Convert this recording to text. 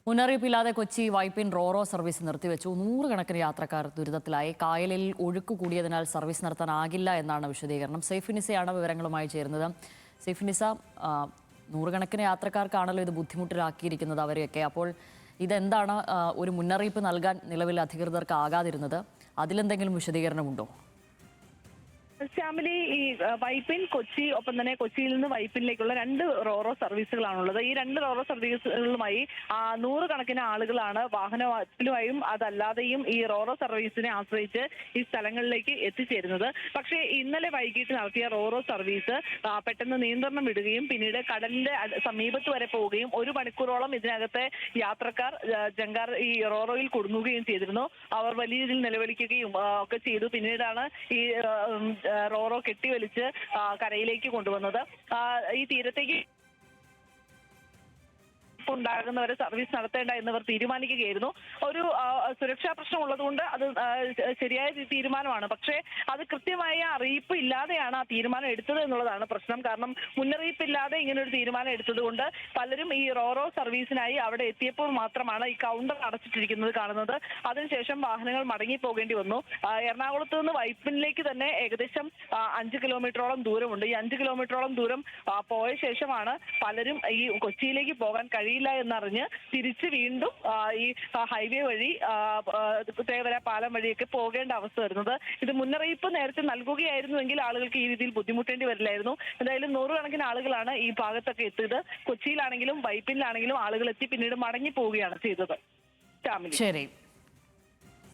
മുന്നറിയിപ്പില്ലാതെ Kochi Vypin Roro service നിർത്തിവെച്ചു. നൂറുകണക്കിന് യാത്രക്കാർ ദുരിതത്തിലായി. കായലിൽ ഒഴുക്ക് കൂടിയതിനാൽ സർവീസ് നടത്താനാകില്ല എന്നാണ് വിശദീകരണം. സെയ്ഫിനിസയാണ് വിവരങ്ങളുമായി ചേരുന്നത്. സെയ്ഫിനിസ, നൂറുകണക്കിന് യാത്രക്കാർക്കാണല്ലോ ഇത് ബുദ്ധിമുട്ടിലാക്കിയിരിക്കുന്നത് അവരെയൊക്കെ. അപ്പോൾ ഇതെന്താണ് ഒരു മുന്നറിയിപ്പ് നൽകാൻ നിലവിൽ അധികൃതർക്ക് ആകാതിരുന്നത്? അതിലെന്തെങ്കിലും വിശദീകരണമുണ്ടോ? ശ്യാമിലി, ഈ വൈപ്പിൻ കൊച്ചി, ഒപ്പം തന്നെ കൊച്ചിയിൽ നിന്ന് വൈപ്പിനിലേക്കുള്ള 2 റോറോ സർവീസുകളാണുള്ളത്. ഈ 2 റോറോ സർവീസുകളുമായി നൂറുകണക്കിന് ആളുകളാണ് വാഹനത്തിലുമായും അതല്ലാതെയും ഈ റോറോ സർവീസിനെ ആശ്രയിച്ച് ഈ സ്ഥലങ്ങളിലേക്ക് എത്തിച്ചേരുന്നത്. പക്ഷേ ഇന്നലെ വൈകിട്ട് നടത്തിയ റോറോ സർവീസ് പെട്ടെന്ന് നിയന്ത്രണം വിടുകയും പിന്നീട് കടലിന്റെ സമീപത്ത് വരെ പോവുകയും 1 മണിക്കൂറോളം ഇതിനകത്തെ യാത്രക്കാർ ജങ്കാർ ഈ റോറോയിൽ കുടുങ്ങുകയും ചെയ്തിരുന്നു. അവർ വലിയ രീതിയിൽ നിലവിളിക്കുകയും ഒക്കെ ചെയ്തു. പിന്നീടാണ് ഈ റോറോ കെട്ടിവലിച്ച് കരയിലേക്ക് കൊണ്ടുവന്നത്. ഈ തീരത്തേക്ക് ഉണ്ടാകുന്നവരെ സർവീസ് നടത്തേണ്ട എന്നിവർ തീരുമാനിക്കുകയായിരുന്നു. ഒരു സുരക്ഷാ പ്രശ്നം ഉള്ളതുകൊണ്ട് അത് ശരിയായ തീരുമാനമാണ്. പക്ഷേ അത് കൃത്യമായ അറിയിപ്പ് ഇല്ലാതെയാണ് ആ തീരുമാനം എടുത്തത് എന്നുള്ളതാണ് പ്രശ്നം. കാരണം മുന്നറിയിപ്പില്ലാതെ ഇങ്ങനെ ഒരു തീരുമാനം എടുത്തത് കൊണ്ട് പലരും ഈ റോറോ സർവീസിനായി അവിടെ എത്തിയപ്പോൾ മാത്രമാണ് ഈ കൗണ്ടർ അടച്ചിട്ടിരിക്കുന്നത് കാണുന്നത്. അതിനുശേഷം വാഹനങ്ങൾ മടങ്ങി പോകേണ്ടി വന്നു. എറണാകുളത്ത് നിന്ന് വൈപ്പിനിലേക്ക് തന്നെ ഏകദേശം 5 കിലോമീറ്ററോളം ദൂരമുണ്ട്. ഈ 5 കിലോമീറ്ററോളം ദൂരം പോയ ശേഷമാണ് പലരും ഈ കൊച്ചിയിലേക്ക് പോകാൻ കഴിയില്ല എന്നറിഞ്ഞ് തിരിച്ച് വീണ്ടും ഈ ഹൈവേ വഴി തേവര പാലം വഴിയൊക്കെ പോകേണ്ട അവസ്ഥ വരുന്നത്. ഇത് മുന്നറിയിപ്പ് നേരത്തെ നൽകുകയായിരുന്നുവെങ്കിൽ ആളുകൾക്ക് ഈ രീതിയിൽ ബുദ്ധിമുട്ടേണ്ടി വരില്ലായിരുന്നു. എന്തായാലും നൂറുകണക്കിന് ആളുകളാണ് ഈ ഭാഗത്തൊക്കെ എത്തിയത്. കൊച്ചിയിലാണെങ്കിലും വൈപ്പിനിലാണെങ്കിലും ആളുകൾ എത്തി പിന്നീട് മടങ്ങി പോവുകയാണ് ചെയ്തത്. ശരി.